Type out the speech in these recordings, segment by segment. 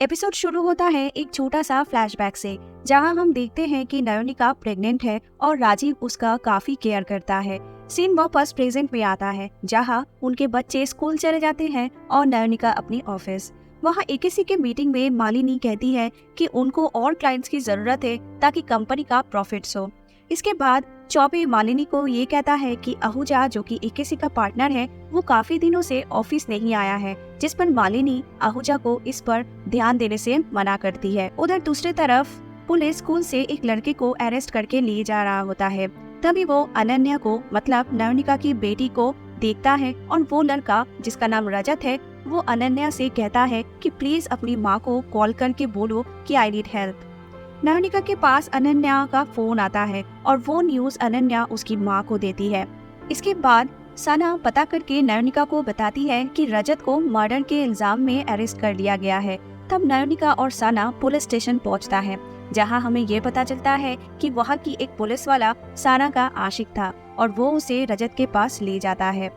Episode शुरू होता है एक छोटा सा फ्लैशबैक से, जहां हम देखते हैं कि नयनिका प्रेग्नेंट है और राजीव उसका काफी केयर करता है। सीन वापस प्रेजेंट में आता है, जहां उनके बच्चे स्कूल चले जाते हैं और नयनिका अपनी ऑफिस। वहां एकेसी के मीटिंग में मालिनी कहती है कि उनको और क्लाइंट्स की जरूरत है ताकि कंपनी का प्रॉफिट्स हो। इसके बाद चौबे मालिनी को ये कहता है कि आहूजा, जो कि एकेसी का पार्टनर है, वो काफी दिनों से ऑफिस नहीं आया है, जिस पर मालिनी आहूजा को इस पर ध्यान देने से मना करती है। उधर दूसरी तरफ पुलिस स्कूल से एक लड़के को अरेस्ट करके ले जा रहा होता है। तभी वो अनन्या को, मतलब नयनिका की बेटी को देखता है और वो लड़का, जिसका नाम रजत है, वो अनन्या से कहता है कि प्लीज अपनी माँ को कॉल करके बोलो कि आई नीड हेल्प। नयनिका के पास अनन्या का फोन आता है और वो न्यूज अनन्या उसकी माँ को देती है। इसके बाद सना पता करके नयनिका को बताती है कि रजत को मर्डर के इल्जाम में अरेस्ट कर लिया गया है। तब नयनिका और सना पुलिस स्टेशन पहुंचता है, जहां हमें ये पता चलता है कि वहां की एक पुलिस वाला सना का आशिक था और वो उसे रजत के पास ले जाता है।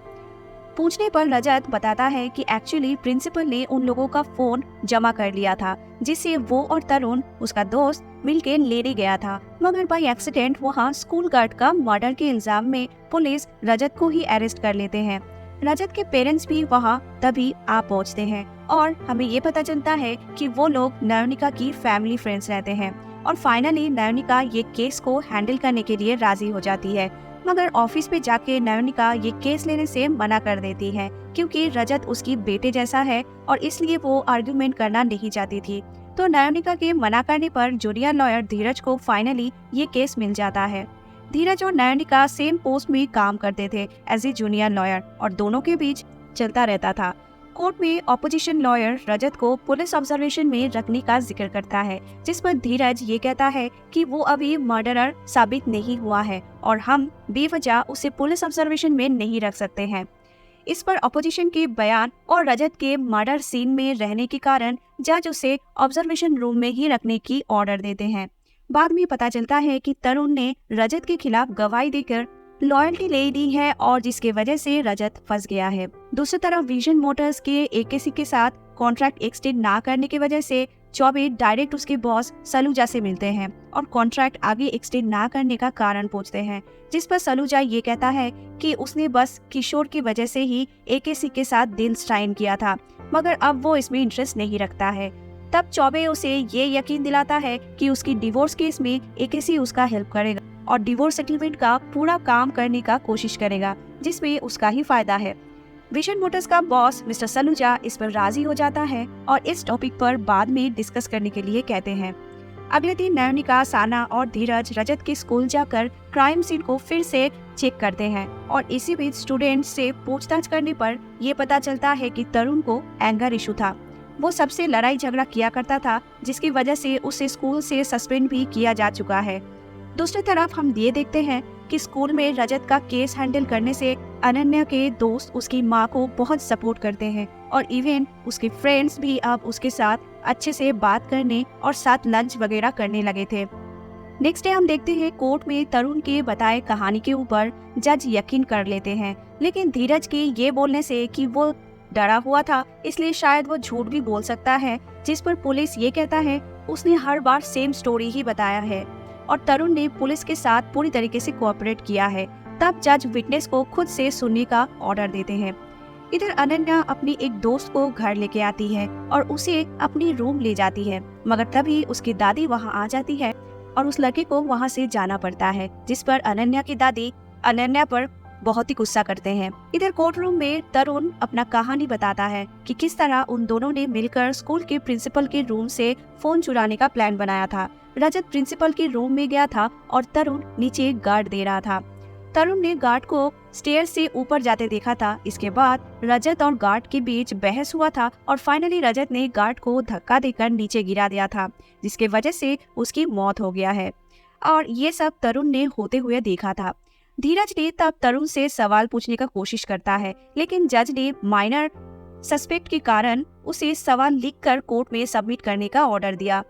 पूछने पर रजत बताता है कि एक्चुअली प्रिंसिपल ने उन लोगों का फोन जमा कर लिया था, जिसे वो और तरुण, उसका दोस्त, मिलके लेने गया था। मगर बाय एक्सीडेंट वहाँ स्कूल गार्ड का मर्डर के इल्जाम में पुलिस रजत को ही अरेस्ट कर लेते हैं। रजत के पेरेंट्स भी वहाँ तभी आ पहुँचते हैं और हमें ये पता चलता है कि वो लोग नयनिका की फैमिली फ्रेंड्स रहते हैं। और फाइनली नयनिका ये केस को हैंडल करने के लिए राजी हो जाती है, मगर ऑफिस पे जाके नयनिका ये केस लेने से मना कर देती है, क्योंकि रजत उसकी बेटे जैसा है और इसलिए वो आर्गुमेंट करना नहीं चाहती थी। तो नयनिका के मना करने पर जूनियर लॉयर धीरज को फाइनली ये केस मिल जाता है। धीरज और नयनिका सेम पोस्ट में काम करते थे एज ए जूनियर लॉयर और दोनों के बीच चलता रहता था। कोर्ट में ऑपोजिशन लॉयर रजत को पुलिस ऑब्जर्वेशन में रखने का जिक्र करता है, जिस पर धीरज ये कहता है कि वो अभी मर्डरर साबित नहीं हुआ है और हम बेवजह उसे पुलिस ऑब्जर्वेशन में नहीं रख सकते हैं। इस पर ऑपोजिशन के बयान और रजत के मर्डर सीन में रहने के कारण जज उसे ऑब्जर्वेशन रूम में ही रखने की ऑर्डर देते हैं। बाद में पता चलता है कि तरुण ने रजत के खिलाफ गवाही देकर लॉयल्टी ले ली है और जिसके वजह से रजत फंस गया है। दूसरी तरफ विजन मोटर्स के एकेसी के साथ कॉन्ट्रैक्ट एक्सटेंड ना करने की वजह से चौबे डायरेक्ट उसके बॉस सलूजा से मिलते हैं और कॉन्ट्रैक्ट आगे एक्सटेंड ना करने का कारण पूछते हैं, जिस पर सलूजा ये कहता है कि उसने बस किशोर की वजह से ही एकेसी के साथ डील साइन किया था, मगर अब वो इसमें इंटरेस्ट नहीं रखता है। तब चौबे उसे ये यकीन दिलाता है कि उसकी डिवोर्स केस में एकेसी उसका हेल्प करेगा और डिवोर्स सेटलमेंट का पूरा काम करने का कोशिश करेगा, जिसमें उसका ही फायदा है। विजन मोटर्स का बॉस मिस्टर सलूजा इस पर राजी हो जाता है और इस टॉपिक पर बाद में डिस्कस करने के लिए कहते हैं। अगले दिन नयनिका, साना और धीरज रजत के स्कूल जाकर क्राइम सीन को फिर से चेक करते हैं और इसी बीच स्टूडेंट्स से पूछताछ करने पर यह पता चलता है कि तरुण को एंगर इशू था। वो सबसे लड़ाई झगड़ा किया करता था, जिसकी वजह से उसे स्कूल से सस्पेंड भी किया जा चुका है। दूसरी तरफ हम ये देखते हैं कि स्कूल में रजत का केस हैंडल करने से अनन्या के दोस्त उसकी माँ को बहुत सपोर्ट करते हैं और इवन उसके फ्रेंड्स भी अब उसके साथ अच्छे से बात करने और साथ लंच वगैरह करने लगे थे। नेक्स्ट डे हम देखते हैं कोर्ट में तरुण के बताए कहानी के ऊपर जज यकीन कर लेते हैं, लेकिन धीरज के ये बोलने से कि वो डरा हुआ था, इसलिए शायद वो झूठ भी बोल सकता है, जिस पर पुलिस ये कहता है उसने हर बार सेम स्टोरी ही बताया है और तरुण ने पुलिस के साथ पूरी तरीके से कोऑपरेट किया है। तब जज विटनेस को खुद से सुनने का ऑर्डर देते हैं। इधर अनन्या अपनी एक दोस्त को घर लेके आती है और उसे अपनी रूम ले जाती है, मगर तभी उसकी दादी वहां आ जाती है और उस लड़के को वहां से जाना पड़ता है, जिस पर अनन्या की दादी अनन्या पर बहुत ही गुस्सा करते हैं। इधर कोर्ट रूम में तरुण अपना कहानी बताता है कि किस तरह उन दोनों ने मिलकर स्कूल के प्रिंसिपल के रूम से फोन चुराने का प्लान बनाया था। रजत प्रिंसिपल के रूम में गया था और तरुण नीचे गार्ड दे रहा था। तरुण ने गार्ड को स्टेयर से ऊपर जाते देखा था। इसके बाद रजत और गार्ड के बीच बहस हुआ था और फाइनली रजत ने गार्ड को धक्का देकर नीचे गिरा दिया था, जिसके वजह से उसकी मौत हो गया है और ये सब तरुण ने होते हुए देखा था। धीरज ने तब तरुण से सवाल पूछने का कोशिश करता है, लेकिन जज ने माइनर सस्पेक्ट के कारण उसे सवाल लिखकर कोर्ट में सबमिट करने का ऑर्डर दिया।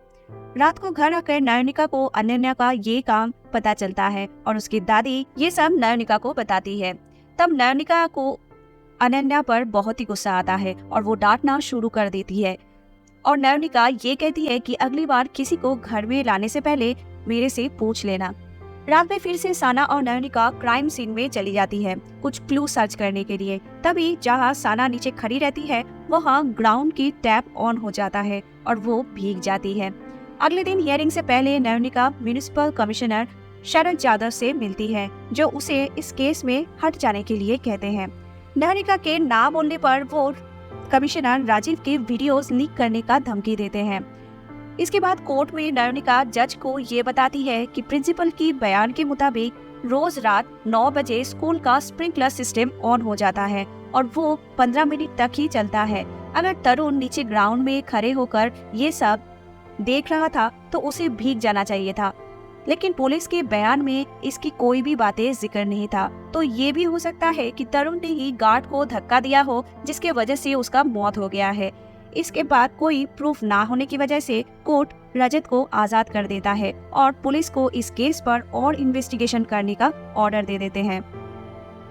रात को घर आकर नयनिका को अनन्या का ये काम पता चलता है और उसकी दादी ये सब नयनिका को बताती है। तब नयनिका को अनन्या पर बहुत ही गुस्सा आता है और वो डांटना शुरू कर देती है और नयनिका ये कहती है कि अगली बार किसी को घर में लाने से पहले मेरे से पूछ लेना। रात में फिर से साना और नयनिका क्राइम सीन में चली जाती है कुछ क्लू सर्च करने के लिए। तभी जहाँ साना नीचे खड़ी रहती है वहाँ ग्राउंड की टैप ऑन हो जाता है और वो भीग जाती है। अगले दिन हियरिंग से पहले नयनिका म्युनिसिपल कमिश्नर शरद यादव से मिलती है, जो उसे इस केस में हट जाने के लिए कहते हैं। नयनिका के ना बोलने पर वो कमिश्नर राजीव के वीडियोस लीक करने का धमकी देते हैं। इसके बाद कोर्ट में नयनिका जज को ये बताती है कि प्रिंसिपल की बयान के मुताबिक रोज रात 9 बजे स्कूल का स्प्रिंकलर सिस्टम ऑन हो जाता है और वो 15 मिनट तक ही चलता है। अगर तरुण नीचे ग्राउंड में खड़े होकर ये सब देख रहा था तो उसे भीग जाना चाहिए था, लेकिन पुलिस के बयान में इसकी कोई भी बातें जिक्र नहीं था। तो ये भी हो सकता है कि तरुण ने ही गार्ड को धक्का दिया हो जिसके वजह से उसका मौत हो गया है। इसके बाद कोई प्रूफ ना होने की वजह से कोर्ट रजत को आजाद कर देता है और पुलिस को इस केस पर और इन्वेस्टिगेशन करने का ऑर्डर दे देते हैं।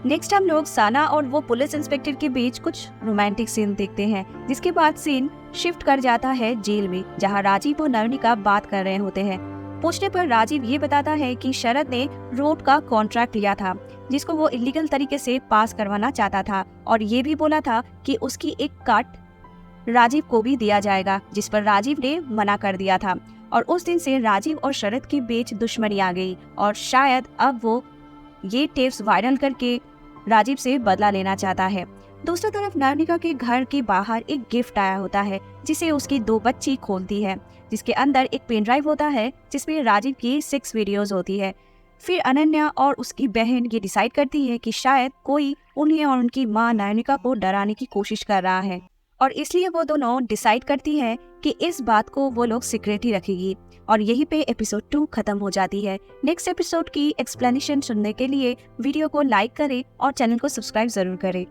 नेक्स्ट हम लोग साना और वो पुलिस इंस्पेक्टर के बीच कुछ रोमांटिक सीन देखते हैं, जिसके बाद सीन शिफ्ट कर जाता है जेल में, जहां राजीव और नयनिका बात कर रहे होते हैं। पूछने पर राजीव ये बताता है कि शरद ने रोड का कॉन्ट्रैक्ट लिया था जिसको वो इलीगल तरीके से पास करवाना चाहता था और ये भी बोला था कि उसकी एक कट राजीव को भी दिया जाएगा, जिस पर राजीव ने मना कर दिया था। और उस दिन से राजीव और शरद के बीच दुश्मनी आ गई और शायद अब वो ये टेप्स वायरल करके राजीव से बदला लेना चाहता है। दूसरी तरफ नयनिका के घर के बाहर एक गिफ्ट आया होता है जिसे उसकी 2 बच्ची खोलती है, जिसके अंदर एक पेन ड्राइव होता है जिसमें राजीव की 6 वीडियोस होती है। फिर अनन्या और उसकी बहन ये डिसाइड करती है कि शायद कोई उन्हें और उनकी माँ नयनिका को डराने की कोशिश कर रहा है और इसलिए वो दोनों डिसाइड करती है कि इस बात को वो लोग सीक्रेट ही रखेगी। और यहीं पे एपिसोड 2 खत्म हो जाती है। नेक्स्ट एपिसोड की एक्सप्लेनेशन सुनने के लिए वीडियो को लाइक करें और चैनल को सब्सक्राइब जरूर करें।